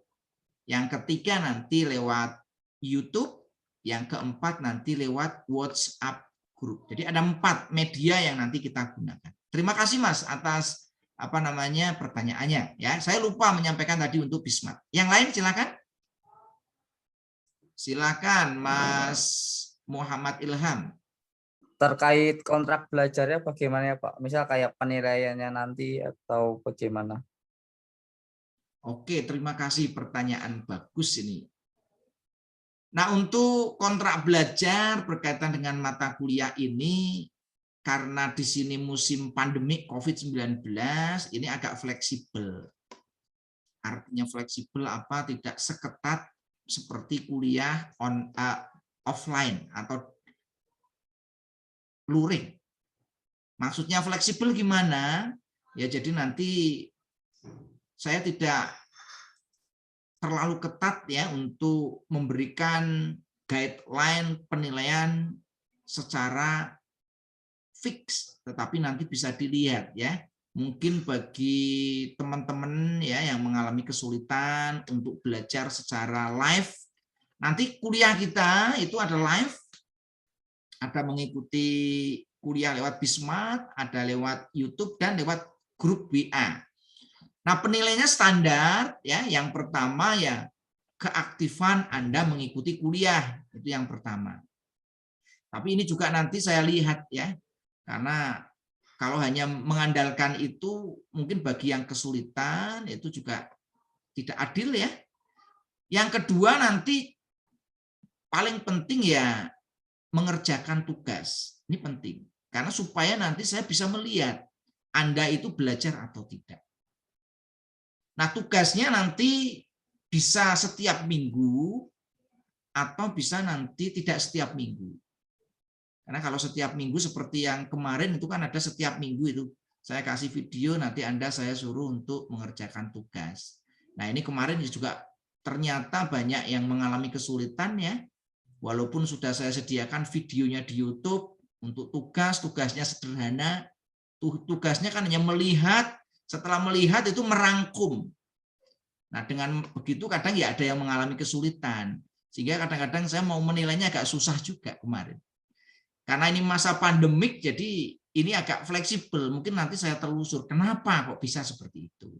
yang ketiga nanti lewat YouTube, yang keempat nanti lewat WhatsApp group. Jadi ada 4 media yang nanti kita gunakan. Terima kasih Mas atas pertanyaannya ya. Saya lupa menyampaikan tadi untuk Bismart. Yang lain silakan. Silakan Mas Muhammad Ilham. Terkait kontrak belajarnya bagaimana ya Pak? Misal kayak penilaiannya nanti atau bagaimana? Oke, terima kasih pertanyaan bagus ini. Nah, untuk kontrak belajar berkaitan dengan mata kuliah ini, karena di sini musim pandemi COVID-19, ini agak fleksibel. Artinya fleksibel apa? Tidak seketat seperti kuliah offline atau luring. Maksudnya fleksibel gimana? Ya jadi nanti saya tidak terlalu ketat ya untuk memberikan guideline penilaian secara fix, tetapi nanti bisa dilihat ya. Mungkin bagi teman-teman ya yang mengalami kesulitan untuk belajar secara live, nanti kuliah kita itu ada live, ada mengikuti kuliah lewat Bismart, ada lewat YouTube dan lewat grup WA. Nah, penilaiannya standar ya. Yang pertama ya keaktifan Anda mengikuti kuliah, itu yang pertama. Tapi ini juga nanti saya lihat ya. Karena kalau hanya mengandalkan itu mungkin bagi yang kesulitan itu juga tidak adil ya. Yang kedua nanti paling penting ya mengerjakan tugas. Ini penting. Karena supaya nanti saya bisa melihat Anda itu belajar atau tidak. Nah, tugasnya nanti bisa setiap minggu atau bisa nanti tidak setiap minggu. Karena kalau setiap minggu seperti yang kemarin itu kan ada setiap minggu itu. Saya kasih video, nanti Anda saya suruh untuk mengerjakan tugas. Nah, ini kemarin juga ternyata banyak yang mengalami kesulitan ya. Walaupun sudah saya sediakan videonya di YouTube untuk tugasnya sederhana. Tugasnya kan hanya melihat, setelah melihat itu merangkum. Nah, dengan begitu kadang ya ada yang mengalami kesulitan. Sehingga kadang-kadang saya mau menilainya agak susah juga kemarin. Karena ini masa pandemik, jadi ini agak fleksibel. Mungkin nanti saya telusur, kenapa kok bisa seperti itu.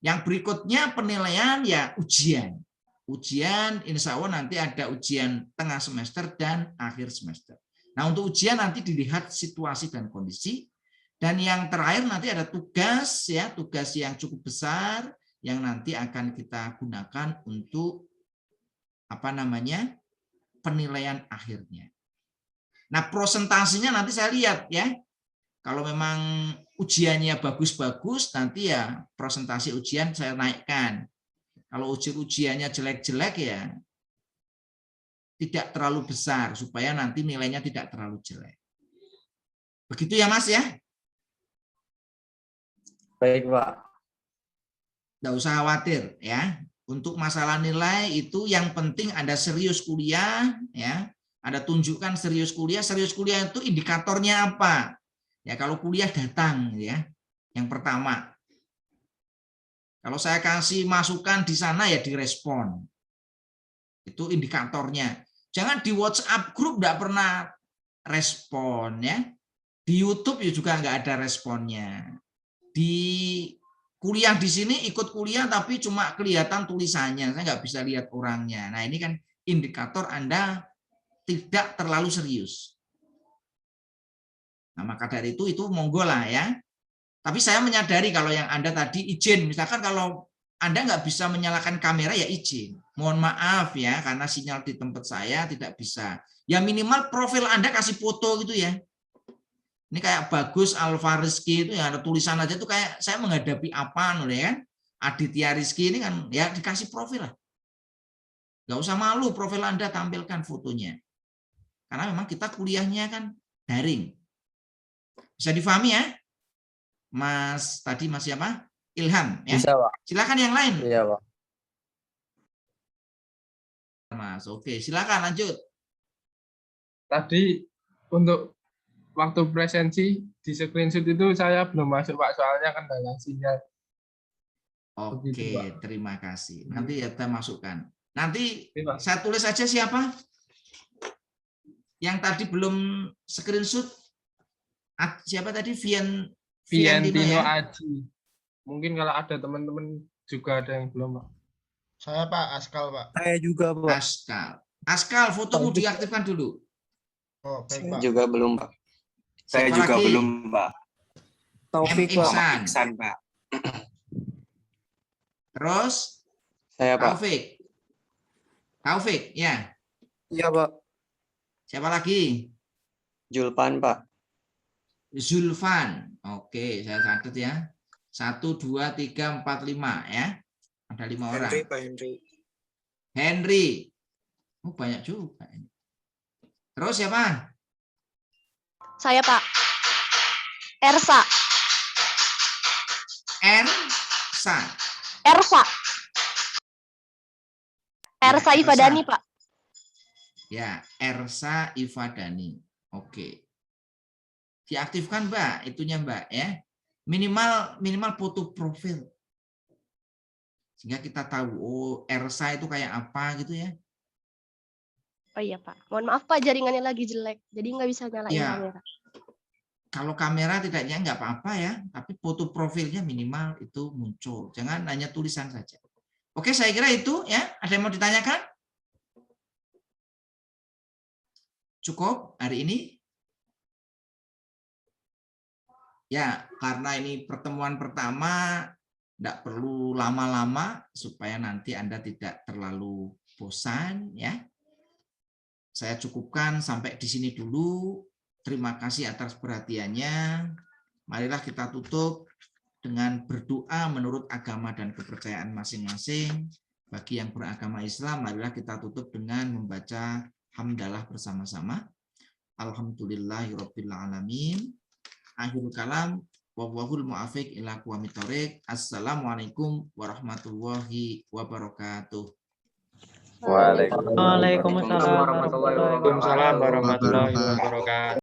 Yang berikutnya penilaian ya ujian. Ujian, insya Allah nanti ada ujian tengah semester dan akhir semester. Nah, untuk ujian nanti dilihat situasi dan kondisi. Dan yang terakhir nanti ada tugas, ya, tugas yang cukup besar yang nanti akan kita gunakan untuk penilaian akhirnya. Nah, prosentasinya nanti saya lihat ya. Kalau memang ujiannya bagus-bagus, nanti ya prosentasi ujian saya naikkan. Kalau ujiannya jelek-jelek ya tidak terlalu besar supaya nanti nilainya tidak terlalu jelek. Begitu ya Mas ya? Baik, Pak. Nggak usah khawatir ya. Untuk masalah nilai itu yang penting Anda serius kuliah ya. Anda tunjukkan serius kuliah itu indikatornya apa? Ya kalau kuliah datang ya. Yang pertama. Kalau saya kasih masukan di sana ya direspon. Itu indikatornya. Jangan di WhatsApp grup nggak pernah respon ya. Di YouTube juga nggak ada responnya. Di kuliah di sini ikut kuliah tapi cuma kelihatan tulisannya, saya nggak bisa lihat orangnya. Nah ini kan indikator Anda tidak terlalu serius. Nah maka dari itu monggo lah ya. Tapi saya menyadari kalau yang Anda tadi izin, misalkan kalau Anda nggak bisa menyalakan kamera ya izin. Mohon maaf ya karena sinyal di tempat saya tidak bisa. Ya minimal profil Anda kasih foto gitu ya. Ini kayak Bagus Alfa Rizky itu ya ada tulisan aja tuh kayak saya menghadapi apa ya kan. Aditya Rizky ini kan ya dikasih profil lah. Nggak usah malu profil Anda tampilkan fotonya. Karena memang kita kuliahnya kan daring. Bisa difahami ya? Mas tadi Mas siapa? Ilham ya. Bisa, Pak. Silakan yang lain. Iya, Pak. Mas, oke, silakan lanjut. Tadi untuk waktu presensi di screenshot itu saya belum masuk Pak, soalnya kan dalam sinyal. Oke, Begitu, Pak. terima kasih. Nanti ya kita masukkan. Nanti Oke, Pak. saya tulis aja siapa? Yang tadi belum screenshot. Siapa tadi? Vientino ya? Aji. Mungkin kalau ada teman-teman juga ada yang belum, Pak. Saya Pak, Askal Pak. Saya juga, Pak. Askal, fotomu diaktifkan dulu. Oh, baik Saya Pak. juga belum, Pak. Saya Siapa juga lagi? belum, Pak. Taufik, M. Pak. Ihsan. Iksan, Pak. Terus Saya, Pak. Taufik, ya. Iya, Pak. Siapa lagi? Julpan, Pak. Zulfan. Oke, saya catat ya. 1, 2, 3, 4, 5 ya. Ada 5 orang. Henry, Pak Henry. Henry. Oh, banyak juga. Terus siapa? Saya, Pak. Ersa. Ersa Ifadani, Pak. Ya, Ersa Ifadani. Oke. Diaktifkan, Mbak, itunya, Mbak ya. Minimal foto profil. Sehingga kita tahu oh Ersa itu kayak apa gitu ya. Oh iya, Pak. Mohon maaf, Pak, jaringannya lagi jelek. Jadi nggak bisa nyalain Ya. kamera. Kalau kamera tidaknya nggak apa-apa ya, tapi foto profilnya minimal itu muncul. Jangan hanya tulisan saja. Oke, saya kira itu ya. Ada yang mau ditanyakan? Cukup hari ini? Ya, karena ini pertemuan pertama, tidak perlu lama-lama supaya nanti Anda tidak terlalu bosan ya. Saya cukupkan sampai di sini dulu. terima kasih atas perhatiannya. Marilah kita tutup dengan berdoa menurut agama dan kepercayaan masing-masing. Bagi yang beragama Islam, marilah kita tutup dengan membaca hamdalah bersama-sama. Alhamdulillahirabbil alamin. Akhirul kalam, wallahul muwaffiq ila aqwamit thoriq. Assalamualaikum warahmatullahi wabarakatuh. Waalaikumsalam Waalaikumsalam warahmatullahi wabarakatuh. Waalaikumsalam warahmatullahi wabarakatuh.